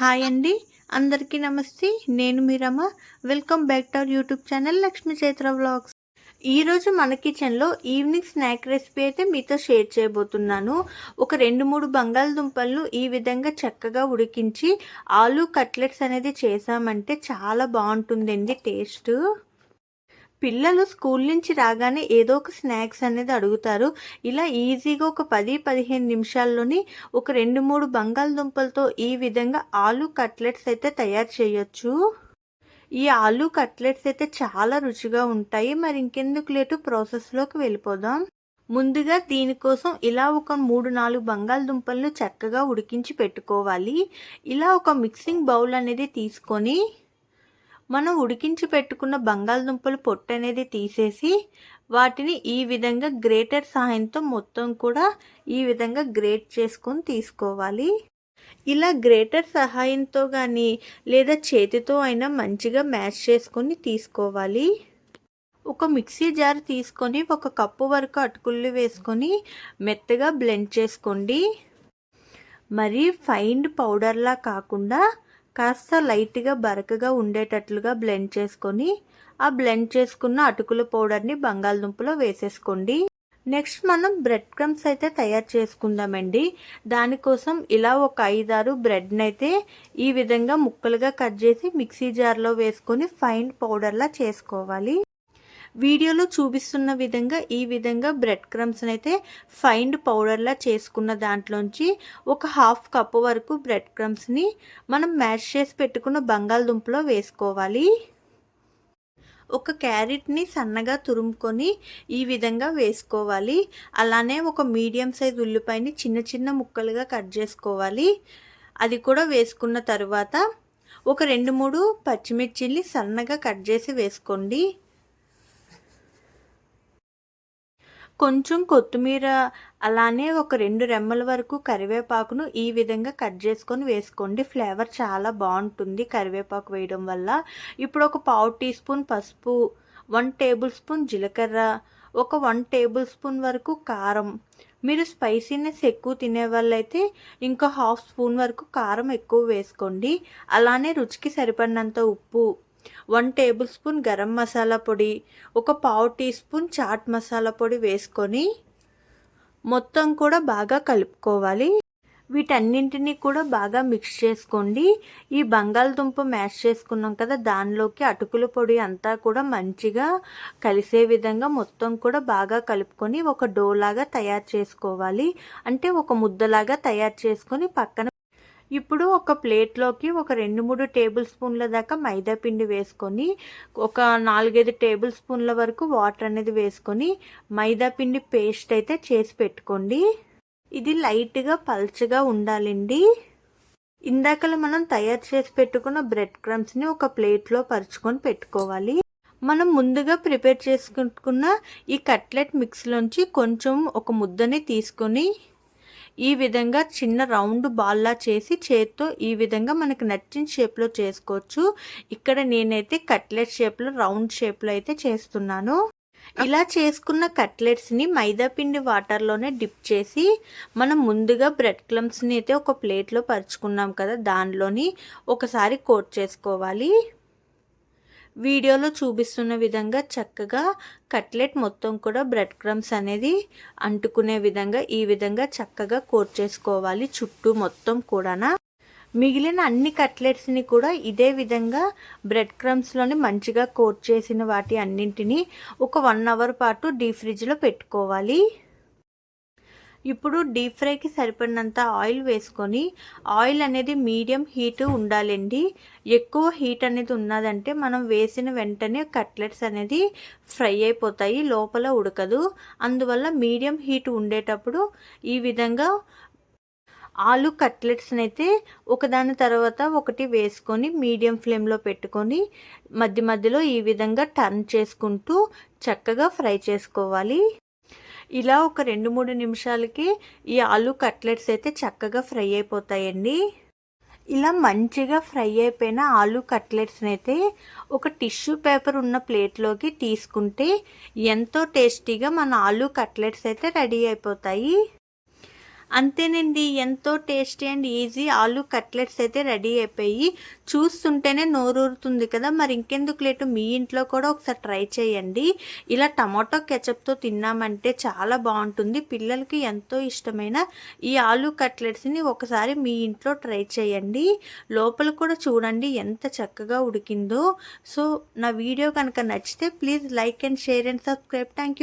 Hi అండి, అందరికీ నమస్తే. నేను మీ Rama. Welcome back to our YouTube channel Lakshmi Chaitra vlogs. ఈరోజు మన కిచెన్లో ఈవినింగ్ స్నాక్ రెసిపీ అయితే మీతో షేర్ చేయబోతున్నాను. ఒక 2-3 బంగాళదుంపలను ఈ విధంగా చక్కగా ఉడికించి ఆలూ కట్లెట్స్ అనేది చేసామంటే చాలా బాగుంటుందండి టేస్ట్. పిల్లలు స్కూల్ నుంచి రాగానే ఏదో ఒక స్నాక్స్ అనేది అడుగుతారు. ఇలా ఈజీగా ఒక 10-15 నిమిషాల్లోని ఒక 2-3 బంగాళదుంపలతో ఈ విధంగా ఆలూ కట్లెట్స్ అయితే తయారు చేయొచ్చు. ఈ ఆలూ కట్లెట్స్ అయితే చాలా రుచిగా ఉంటాయి. మరి ఇంకెందుకు లేటు, ప్రాసెస్లోకి వెళ్ళిపోదాం. ముందుగా దీనికోసం ఇలా ఒక 3-4 బంగాళదుంపలను చక్కగా ఉడికించి పెట్టుకోవాలి. ఇలా ఒక మిక్సింగ్ బౌల్ అనేది తీసుకొని మనం ఉడికించి పెట్టుకున్న బంగాళదుంపలు పొట్టు అనేది తీసేసి వాటిని ఈ విధంగా గ్రేటర్ సహాయంతో మొత్తం కూడా ఈ విధంగా గ్రేట్ చేసుకొని తీసుకోవాలి. ఇలా గ్రేటర్ సహాయంతో కానీ లేదా చేతితో అయినా మంచిగా మ్యాష్ చేసుకొని తీసుకోవాలి. ఒక మిక్సీ జార్ తీసుకొని 1 కప్పు వరకు అటుకులు వేసుకొని మెత్తగా బ్లెండ్ చేసుకోండి. మరి ఫైన్ పౌడర్లా కాకుండా కాస్త లైట్గా బరకగా ఉండేటట్లుగా బ్లెండ్ చేసుకొని ఆ బ్లెండ్ చేసుకున్న అటుకుల పౌడర్ని బంగాళదుంపలో వేసేసుకోండి. నెక్స్ట్ మనం బ్రెడ్ క్రమ్స్ అయితే తయారు చేసుకుందామండి. దానికోసం ఇలా ఒక 5-6 బ్రెడ్ని అయితే ఈ విధంగా ముక్కలుగా కట్ చేసి మిక్సీ జార్లో వేసుకొని ఫైన్ పౌడర్లా చేసుకోవాలి. వీడియోలో చూపిస్తున్న విధంగా ఈ విధంగా బ్రెడ్ క్రమ్స్ని అయితే ఫైన్ పౌడర్లా చేసుకున్న దాంట్లోంచి ఒక 1/2 కప్పు వరకు బ్రెడ్ క్రమ్స్ని మనం మ్యాష్ చేసి పెట్టుకున్న బంగాళదుంపలో వేసుకోవాలి. ఒక క్యారెట్ని సన్నగా తురుముకొని ఈ విధంగా వేసుకోవాలి. అలానే ఒక మీడియం సైజ్ ఉల్లిపాయని చిన్న చిన్న ముక్కలుగా కట్ చేసుకోవాలి. అది కూడా వేసుకున్న తర్వాత ఒక 2-3 పచ్చిమిర్చిని సన్నగా కట్ చేసి వేసుకోండి. కొంచెం కొత్తిమీర, అలానే ఒక 2 రెమ్మల వరకు కరివేపాకును ఈ విధంగా కట్ చేసుకొని వేసుకోండి. ఫ్లేవర్ చాలా బాగుంటుంది కరివేపాకు వేయడం వల్ల. ఇప్పుడు ఒక 1/2 టీ స్పూన్ పసుపు, 1 టేబుల్ స్పూన్ జీలకర్ర, ఒక 1 టేబుల్ స్పూన్ వరకు కారం. మీరు స్పైసీనెస్ ఎక్కువ తినే వాళ్ళైతే ఇంకా 1/2 స్పూన్ వరకు కారం ఎక్కువ వేసుకోండి. అలానే రుచికి సరిపడినంత ఉప్పు, 1 టేబుల్ స్పూన్ గరం మసాలా పొడి, ఒక 1/2 టీ స్పూన్ చాట్ మసాలా పొడి వేసుకొని మొత్తం కూడా బాగా కలుపుకోవాలి. వీటన్నింటినీ కూడా బాగా మిక్స్ చేసుకోండి. ఈ బంగాళదుంప మ్యాష్ చేసుకున్నాం కదా, దానిలోకి అటుకుల పొడి అంతా కూడా మంచిగా కలిసే విధంగా మొత్తం కూడా బాగా కలుపుకొని ఒక డో లాగా తయారు చేసుకోవాలి. అంటే ఒక ముద్దలాగా తయారు చేసుకొని పక్కన. ఇప్పుడు ఒక ప్లేట్లోకి ఒక 2-3 టేబుల్ స్పూన్ల దాకా మైదా పిండి వేసుకొని ఒక 4-5 టేబుల్ స్పూన్ల వరకు వాటర్ అనేది వేసుకొని మైదా పిండి పేస్ట్ అయితే చేసి పెట్టుకోండి. ఇది లైట్గా పల్చగా ఉండాలండి. ఇందాకలా మనం తయారు చేసి పెట్టుకున్న బ్రెడ్ క్రమ్స్ని ఒక ప్లేట్లో పరుచుకొని పెట్టుకోవాలి. మనం ముందుగా ప్రిపేర్ చేసుకున్న ఈ కట్లెట్ మిక్స్లోంచి కొంచెం ఒక ముద్దని తీసుకొని ఈ విధంగా చిన్న రౌండ్ బాల్లా చేసి చేత్తో ఈ విధంగా మనకు నచ్చిన షేప్లో చేసుకోవచ్చు. ఇక్కడ నేనైతే కట్లెట్ షేప్లో, రౌండ్ షేప్లో అయితే చేస్తున్నాను. ఇలా చేసుకున్న కట్లెట్స్ని మైదాపిండి వాటర్లోనే డిప్ చేసి మనం ముందుగా బ్రెడ్ క్రమ్స్ని అయితే ఒక ప్లేట్లో పరుచుకున్నాం కదా, దానిలోని ఒకసారి కోట్ చేసుకోవాలి. వీడియోలో చూపిస్తున్న విధంగా చక్కగా కట్లెట్ మొత్తం కూడా బ్రెడ్ క్రమ్స్ అనేది అంటుకునే విధంగా ఈ విధంగా చక్కగా కోట్ చేసుకోవాలి చుట్టూ మొత్తం కూడా. మిగిలిన అన్ని కట్లెట్స్ని కూడా ఇదే విధంగా బ్రెడ్ క్రమ్స్లోని మంచిగా కోట్ చేసిన వాటి అన్నింటినీ ఒక 1 అవర్ పాటు డీప్ ఫ్రిడ్జ్లో పెట్టుకోవాలి. ఇప్పుడు డీప్ ఫ్రైకి సరిపడినంత ఆయిల్ వేసుకొని, ఆయిల్ అనేది మీడియం హీట్ ఉండాలండి. ఎక్కువ హీట్ అనేది ఉన్నదంటే మనం వేసిన వెంటనే కట్లెట్స్ అనేది ఫ్రై అయిపోతాయి, లోపల ఉడకదు. అందువల్ల మీడియం హీట్ ఉండేటప్పుడు ఈ విధంగా ఆలు కట్లెట్స్ని అయితే ఒకదాని తర్వాత ఒకటి వేసుకొని మీడియం ఫ్లేమ్లో పెట్టుకొని మధ్య మధ్యలో ఈ విధంగా టర్న్ చేసుకుంటూ చక్కగా ఫ్రై చేసుకోవాలి. ఇలా ఒక 2-3 నిమిషాలకి ఈ ఆలూ కట్లెట్స్ అయితే చక్కగా ఫ్రై అయిపోతాయండి. ఇలా మంచిగా ఫ్రై అయిపోయిన ఆలూ కట్లెట్స్ని అయితే ఒక టిష్యూ పేపర్ ఉన్న ప్లేట్లోకి తీసుకుంటే ఎంతో టేస్టీగా మన ఆలూ కట్లెట్స్ అయితే రెడీ అయిపోతాయి. అంతేనండి. ఎంతో టేస్టీ అండ్ ఈజీ ఆలు కట్లెట్స్ అయితే రెడీ అయిపోయి చూస్తుంటేనే నోరూరుతుంది కదా! మరి ఇంకెందుకు లేటు మీ ఇంట్లో కూడా ఒకసారి ట్రై చేయండి. ఇలా టమాటో కెచప్‌తో తిన్నామంటే చాలా బావుంటుంది. పిల్లలకి ఎంతో ఇష్టమైన ఈ ఆలు కట్లెట్స్‌ని ఒకసారి మీ ఇంట్లో ట్రై చేయండి. లోపల కూడా చూడండి ఎంత చక్కగా ఉడికిందో. సో, నా వీడియో కనుక నచ్చితే please like and share and subscribe. Thank you.